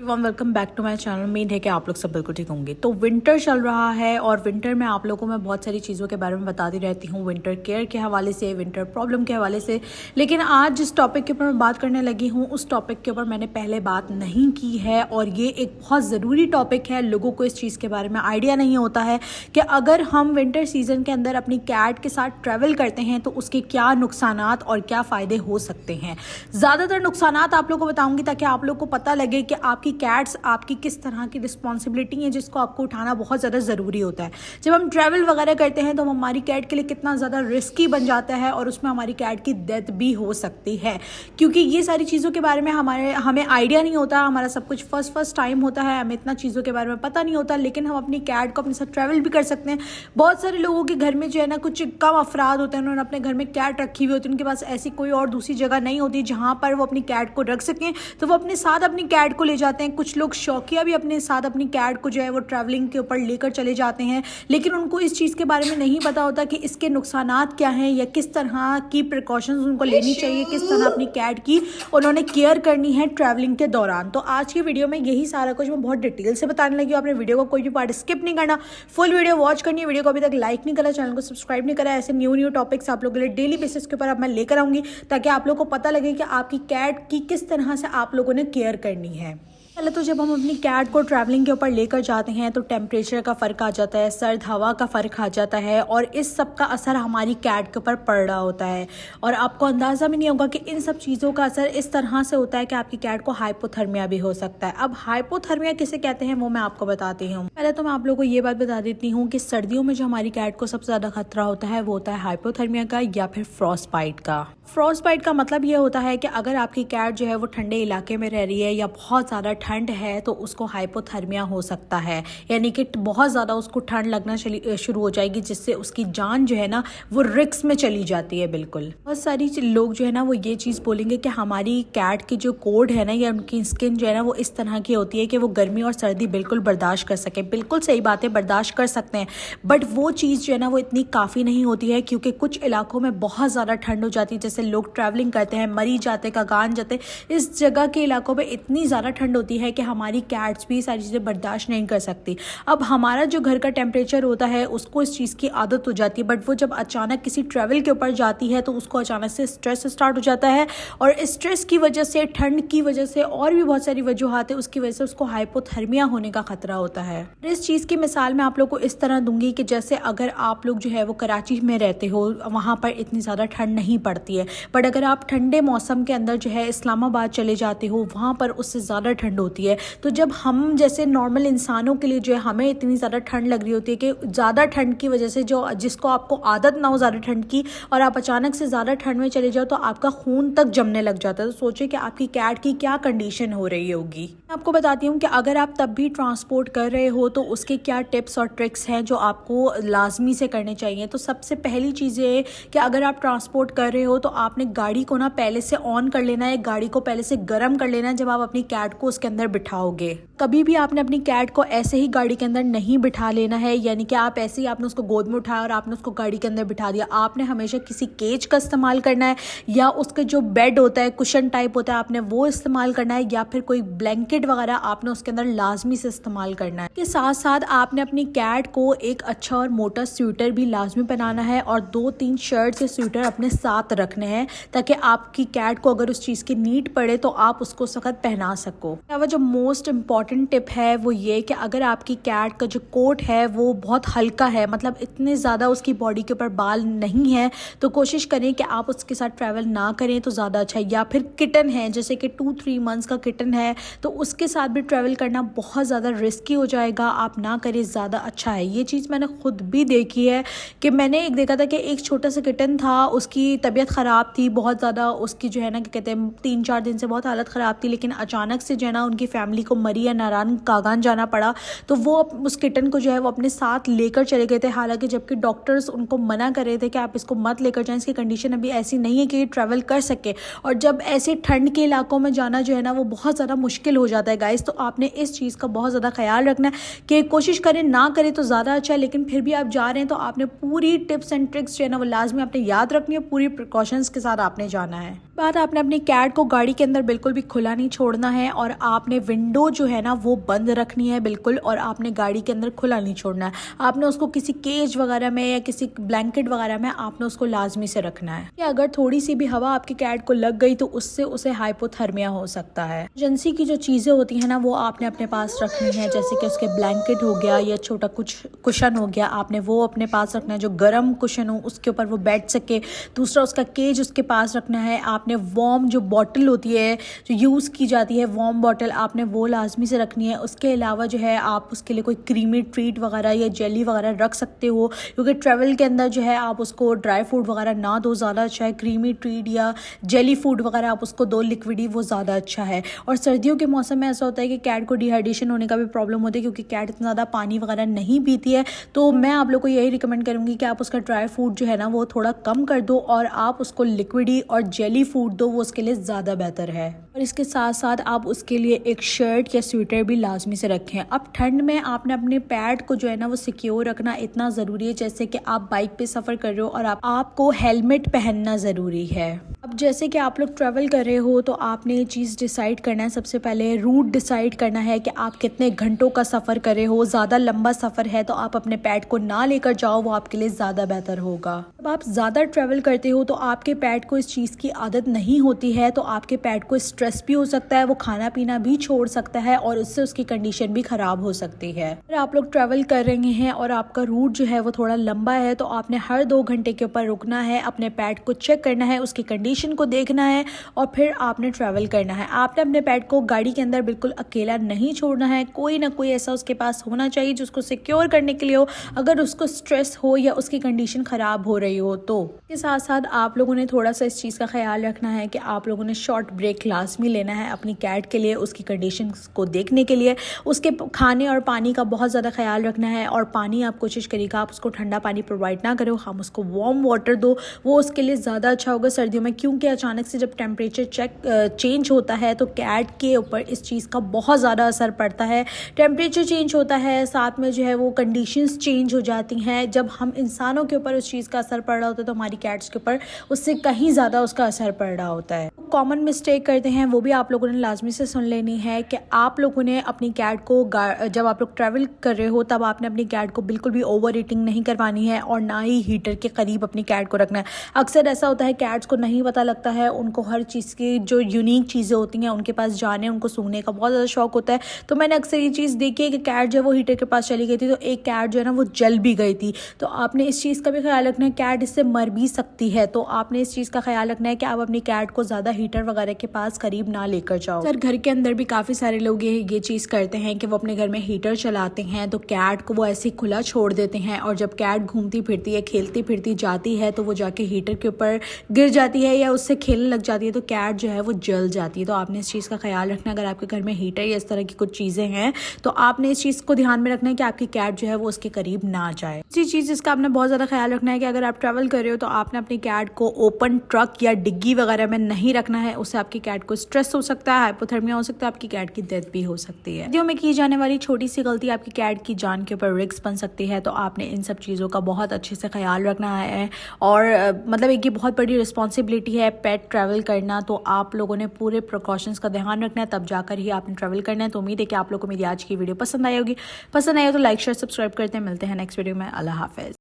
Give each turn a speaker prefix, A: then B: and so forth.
A: Welcome back to my channel. उम्मीद है कि आप लोग सब बिल्कुल ठीक होंगे। तो विंटर चल रहा है और विंटर में आप लोगों को मैं बहुत सारी चीज़ों के बारे में बताती रहती हूँ, विंटर केयर के हवाले से, विंटर प्रॉब्लम के हवाले से। लेकिन आज जिस टॉपिक के ऊपर मैं बात करने लगी हूँ उस टॉपिक के ऊपर मैंने पहले बात नहीं की है और ये एक बहुत ज़रूरी टॉपिक है। लोगों को इस चीज़ के बारे में आइडिया नहीं होता है कि अगर हम विंटर सीजन के अंदर अपनी कैट के साथ ट्रैवल करते हैं तो उसके क्या नुकसानात और क्या फ़ायदे हो सकते हैं। ज़्यादातर नुकसानात आप लोगों को बताऊँगी ताकि आप लोग को पता लगे कि आपकी कैट्स आपकी किस तरह की रिस्पॉन्सिबिलिटी है जिसको आपको उठाना बहुत ज़्यादा ज़रूरी होता है। जब हम ट्रैवल वगैरह करते हैं तो हमारी कैट के लिए कितना ज़्यादा रिस्की बन जाता है और उसमें हमारी कैट की डेथ भी हो सकती है, क्योंकि ये सारी चीज़ों के बारे में हमें आइडिया नहीं होता। हमारा सब कुछ फर्स्ट टाइम होता है, हमें इतना चीज़ों के बारे में पता नहीं होता, लेकिन हम अपनी कैट को अपने साथ ट्रैवल भी कर सकते हैं। बहुत सारे लोगों के घर में जो है ना कुछ कम अफराद होते हैं, उन्होंने अपने घर में कैट रखी हुई होती है, उनके पास ऐसी कोई और दूसरी जगह नहीं होती जहाँ पर वो अपनी कैट को रख सकें, तो वो अपने साथ अपनी कैट को ले जाते हैं। कुछ लोग शौकिया भी अपने साथ अपनी कैट को जो है वो ट्रैवलिंग के ऊपर लेकर चले जाते हैं, लेकिन उनको इस चीज़ के बारे में नहीं पता होता कि इसके नुकसानात क्या हैं या किस तरह की प्रिकॉशंस उनको लेनी चाहिए, किस तरह अपनी कैट की उन्होंने केयर करनी है ट्रैवलिंग के दौरान। तो आज की वीडियो में यही सारा कुछ मैं बहुत डिटेल से बताने लगी हूँ। आपने वीडियो को कोई भी पार्ट स्किप नहीं करना, फुल वीडियो वॉच करनी है। वीडियो को अभी तक लाइक नहीं करा, चैनल को सब्सक्राइब नहीं करा, ऐसे न्यू टॉपिक्स आप लोगों के लिए डेली बेसिस के ऊपर अब मैं लेकर आऊँगी ताकि आप लोगों को पता लगे कि आपकी कैट की किस तरह से आप लोगों ने केयर करनी है। पहले तो जब हम अपनी कैट को ट्रैवलिंग के ऊपर लेकर जाते हैं तो टेम्परेचर का फ़र्क आ जाता है, सर्द हवा का फ़र्क आ जाता है और इस सब का असर हमारी कैट के ऊपर पड़ रहा होता है और आपको अंदाज़ा भी नहीं होगा कि इन सब चीज़ों का असर इस तरह से होता है कि आपकी कैट को हाइपोथर्मिया भी हो सकता है। अब हाइपोथर्मिया किसे कहते हैं वो मैं आपको बताती हूँ। पहले तो मैं आप लोगों को ये बात बता देती हूँ कि सर्दियों में जो हमारी कैट को सबसे ज़्यादा खतरा होता है वो होता है हाइपोथर्मिया का या फिर फ्रॉस्ट बाइट का। फ्रॉस्ट बाइट का मतलब ये होता है कि अगर आपकी कैट जो है वो ठंडे इलाके में रह रही है या बहुत ज़्यादा ठंड है तो उसको हाइपोथर्मिया हो सकता है, यानी कि बहुत ज़्यादा उसको ठंड लगना शुरू हो जाएगी जिससे उसकी जान जो है ना वो रिस्क में चली जाती है। बिल्कुल बहुत सारी लोग जो है ना वो ये चीज़ बोलेंगे कि हमारी कैट की जो कोड है ना या उनकी स्किन जो है ना वो इस तरह की होती है कि वो गर्मी और सर्दी बिल्कुल बर्दाश्त कर सके। बिल्कुल सही बात है, बर्दाश्त कर सकते हैं, बट वो चीज़ जो है ना वो इतनी काफ़ी नहीं होती है, क्योंकि कुछ इलाकों में बहुत ज़्यादा ठंड हो जाती है। जैसे लोग ट्रैवलिंग करते हैं, मरी जाते हैं, कागान जाते हैं, इस जगह के इलाकों में इतनी ज़्यादा ठंड होती है कि हमारी कैट्स भी सारी चीज़ें बर्दाश्त नहीं कर सकती। अब हमारा जो घर का टेम्परेचर होता है उसको इस चीज़ की आदत हो जाती है, बट वो जब अचानक किसी ट्रैवल के ऊपर जाती है तो उसको अचानक से स्ट्रेस स्टार्ट हो जाता है और स्ट्रेस की वजह से, ठंड की वजह से और भी बहुत सारी वजूहात है, उसकी वजह से उसको हाइपोथर्मिया होने का खतरा होता है। इस चीज़ की मिसाल मैं आप लोग को इस तरह दूंगी कि जैसे अगर आप लोग जो है वो कराची में रहते हो, वहाँ पर इतनी ज़्यादा ठंड नहीं पड़ती है, बट अगर आप ठंडे मौसम के अंदर जो है इस्लामाबाद चले जाते हो वहाँ पर उससे ज़्यादा ठंड होती है। तो जब हम जैसे नॉर्मल इंसानों के लिए जो है हमें इतनी ज़्यादा ठंड लग रही होती है कि ज़्यादा ठंड की वजह से जिसको आपको आदत ना हो ज़्यादा ठंड की और आप अचानक से ज़्यादा ठंड में चले जाओ तो आपका खून तक जमने लग जाता है। तो सोचिए कि आपकी कैट की क्या कंडीशन हो रही होगी। मैं आपको बताती हूँ कि अगर आप तब भी ट्रांसपोर्ट कर रहे हो तो उसके क्या टिप्स और ट्रिक्स हैं जो आपको लाजमी से करने चाहिए। तो सबसे पहली चीज़ ये है कि अगर आप ट्रांसपोर्ट कर रहे हो तो आपने गाड़ी को ना पहले से ऑन कर लेना है, गाड़ी को पहले से गर्म कर लेना है जब आप अपनी कैट को उसके अंदर बिठाओगे। कभी भी आपने अपनी कैट को ऐसे ही गाड़ी के अंदर नहीं बिठा लेना है, यानी कि आप ऐसे ही आपने उसको गोद में उठाया और आपने उसको गाड़ी के अंदर बिठा दिया। आपने हमेशा किसी केज का इस्तेमाल करना है या उसके जो बेड होता है, कुशन टाइप होता है, आपने वो इस्तेमाल करना है या फिर कोई ब्लैंकेट वगैरह आपने उसके अंदर लाजमी से इस्तेमाल करना है। इसके साथ साथ आपने अपनी कैट को एक अच्छा और मोटा स्वेटर भी लाजमी पहनाना है और 2-3 शर्ट या स्वेटर अपने साथ रखने हैं ताकि आपकी कैट को अगर उस चीज़ की नीड पड़े तो आप उसको सख्त पहना सको। अब जो मोस्ट इम्पॉर्टेंट टिप है वो ये कि अगर आपकी कैट का जो कोट है वो बहुत हल्का है, मतलब इतने ज़्यादा उसकी बॉडी के ऊपर बाल नहीं है, तो कोशिश करें कि आप उसके साथ ट्रैवल ना करें तो ज़्यादा अच्छा है। या फिर किटन है, जैसे कि 2-3 मंथ्स का किटन है, तो उसके साथ भी ट्रैवल करना बहुत ज़्यादा रिस्की हो जाएगा, आप ना करें, ज़्यादा अच्छा है। ये चीज़ मैंने खुद भी देखी है कि मैंने एक देखा था कि एक छोटा सा किटन था, उसकी तबीयत ख़राब थी बहुत ज़्यादा, उसकी जो है ना क्या कहते हैं 3-4 दिन से बहुत हालत ख़राब थी, लेकिन अचानक से जो है ना उनकी फैमिली को मरी या नारायण कागान जाना पड़ा, तो वो उस किटन को जो है वो अपने साथ लेकर चले गए थे, हालांकि जबकि डॉक्टर्स उनको मना कर रहे थे कि आप इसको मत लेकर जाएं, इसकी कंडीशन अभी ऐसी नहीं है कि ये ट्रैवल कर सके। और जब ऐसे ठंड के इलाकों में जाना जो है ना वो बहुत ज़्यादा मुश्किल हो जाता है गाइस, तो आपने इस चीज़ का बहुत ज़्यादा ख्याल रखना है कि कोशिश करें ना करें तो ज़्यादा अच्छा है, लेकिन फिर भी आप जा रहे हैं तो आपने पूरी टिप्स एंड ट्रिक्स जो है ना वो लाजमी आपने याद रखनी है, पूरी प्रिकॉशंस के साथ आपने जाना है। बात आपने अपनी कैट को गाड़ी के अंदर बिल्कुल भी खुला नहीं छोड़ना है और आपने विंडो जो है ना वो बंद रखनी है बिल्कुल, और आपने गाड़ी के अंदर खुला नहीं छोड़ना है। आपने उसको किसी केज वगैरह में या किसी ब्लैंकेट वगैरह में आपने उसको लाजमी से रखना है कि अगर थोड़ी सी भी हवा आपकी कैट को लग गई तो उससे उसे हाइपोथर्मिया हो सकता है। एजेंसी की जो चीज़ें होती हैं ना वो आपने अपने पास रखनी है, जैसे कि उसके ब्लैंकेट हो गया या छोटा कुछ कुशन हो गया, आपने वो अपने पास रखना है जो गर्म कुशन हो उसके ऊपर वो बैठ सके। दूसरा उसका केज उसके पास रखना है। आपने वार्म जो बॉटल होती है जो यूज़ की जाती है वार्म बॉटल, आपने वो लाजमी से रखनी है। उसके अलावा जो है आप उसके लिए कोई क्रीमी ट्रीट वगैरह या जेली वगैरह रख सकते हो, क्योंकि ट्रैवल के अंदर जो है आप उसको ड्राई फूड वगैरह ना दो, ज़्यादा अच्छा है। क्रीमी ट्रीट या जेली फूड वगैरह आप उसको दो लिक्विडी, वो ज़्यादा अच्छा है। और सर्दियों के मौसम में ऐसा होता है कि कैट को डिहाइड्रेशन होने का भी प्रॉब्लम होती है, क्योंकि कैट इतना ज़्यादा पानी वगैरह नहीं पीती है। तो मैं आप लोग को यही रिकमेंड करूँगी कि आप उसका ड्राई फूड जो है ना वो थोड़ा कम कर दो और आप उसको लिक्विडी और जेली फूड दो, वो उसके लिए ज़्यादा बेहतर है। और इसके साथ साथ आप उसके लिए एक शर्ट या स्वेटर भी लाजमी से रखें। अब ठंड में आपने अपने पैड को जो है ना वो सिक्योर रखना इतना ज़रूरी है, जैसे कि आप बाइक पे सफ़र कर रहे हो और आपको हेलमेट पहनना ज़रूरी है। अब जैसे कि आप लोग ट्रैवल कर रहे हो तो आपने ये चीज़ डिसाइड करना है, सबसे पहले रूट डिसाइड करना है कि आप कितने घंटों का सफ़र कर रहे हो। ज़्यादा लंबा सफ़र है तो आप अपने पैड को ना लेकर जाओ, वो आपके लिए ज़्यादा बेहतर होगा। अब आप ज़्यादा ट्रैवल करते हो तो आपके पैड को इस चीज़ की आदत नहीं होती है, तो आपके पैड को स्ट्रेस भी हो सकता है, वो खाना पीना भी छोड़ सकता है और उससे उसकी कंडीशन भी ख़राब हो सकती है। अगर आप लोग ट्रैवल कर रहे हैं और आपका रूट जो है वो थोड़ा लंबा है तो आपने हर 2 घंटे के ऊपर रुकना है, अपने पैड को चेक करना है, उसकी कंडीशन को देखना है और फिर आपने ट्रैवल करना है। आपने अपने पैड को गाड़ी के अंदर बिल्कुल अकेला नहीं छोड़ना है, कोई ना कोई ऐसा उसके पास होना चाहिए जो उसको सिक्योर करने के लिए हो, अगर उसको स्ट्रेस हो या उसकी कंडीशन ख़राब हो रही हो तो। इसके साथ साथ आप लोगों ने थोड़ा सा इस चीज़ का ख्याल रखना है कि आप लोगों ने शॉर्ट ब्रेक लाजमी लेना है अपनी कैट के लिए, उसकी कंडीशन को देखने के लिए। उसके खाने और पानी का बहुत ज़्यादा ख्याल रखना है, और पानी आप कोशिश करिएगा आप उसको ठंडा पानी प्रोवाइड ना करो, हम उसको वार्म वाटर दो, वो उसके लिए ज़्यादा अच्छा होगा सर्दियों में। क्योंकि अचानक से जब टेम्परेचर चेंज होता है तो कैट के ऊपर इस चीज़ का बहुत ज़्यादा असर पड़ता है। टेम्परेचर चेंज होता है, साथ में जो है वो कंडीशंस चेंज हो जाती हैं। जब हम इंसानों के ऊपर उस चीज़ का असर पड़ रहा होता है तो हमारी कैट्स के ऊपर उससे कहीं ज़्यादा उसका असर पड़ रहा होता है। कॉमन मिस्टेक करते हैं वो भी आप लोगों ने लाजमी से सुन लेनी है कि आप लोगों ने अपनी कैट को जब आप लोग ट्रैवल कर रहे हो तब आपने अपनी कैट को बिल्कुल भी ओवर ईटिंग नहीं करवानी है और ना ही हीटर के करीब अपनी कैट को रखना है। अक्सर ऐसा होता है कैट्स को नहीं पता लगता है, उनको हर चीज़ की जो यूनिक चीज़ें होती हैं उनके पास जाने, उनको सूंघने का बहुत ज़्यादा शौक होता है। तो मैंने अक्सर ये चीज़ देखी है कि कैट जो वो हीटर के पास चली गई थी तो एक कैट जो है ना वो जल भी गई थी। तो आपने इस चीज़ का भी ख्याल रखना है, कैट इससे मर भी सकती है, तो आपने इस चीज़ का ख्याल रखना है कि आप अपनी कैट को ज़्यादा हीटर वगैरह के पास करीब ना लेकर जाओ। सर घर के अंदर भी काफ़ी सारे लोग ये चीज़ करते हैं कि वो अपने घर में हीटर चलाते हैं तो कैट को वो ऐसे खुला छोड़ देते हैं, और जब कैट घूमती फिरती है खेलती फिरती जाती है तो वो जाके हीटर के ऊपर गिर जाती है या उससे खेलने लग जाती है तो कैट जो है वो जल जाती है। तो आपने इस चीज़ का ख्याल रखना, अगर आपके घर में हीटर या इस तरह की कुछ चीज़ें हैं तो आपने इस चीज़ को ध्यान में रखना है कि आपकी कैट जो है वो उसके करीब ना जाए। इसी चीज़ जिसका आपने बहुत ज़्यादा ख्याल रखना है कि अगर आप ट्रैवल कर रहे हो तो आपने अपनी कैट को ओपन ट्रक या डिग्गी वगैरह में नहीं रखना है, उससे आपकी कैट को स्ट्रेस हो सकता है, हाइपोथर्मिया हो सकता है, आपकी कैट की डेथ भी हो सकती है। वीडियो में की जाने वाली छोटी सी गलती आपकी कैट की जान के ऊपर रिस्क बन सकती है, तो आपने इन सब चीज़ों का बहुत अच्छे से ख्याल रखना है। और मतलब एक ये बहुत बड़ी रिस्पॉन्सिबिलिटी है पेट ट्रैवल करना, तो आप लोगों ने पूरे प्रिकॉशंस का ध्यान रखना है, तब जाकर ही आपने ट्रैवल करना है। तो उम्मीद है कि आप लोगों को मेरी आज की वीडियो पसंद आई होगी। पसंद आई हो तो लाइक शेयर सब्सक्राइब करते हैं। मिलते हैं नेक्स्ट वीडियो में। अल्लाह हाफिज़।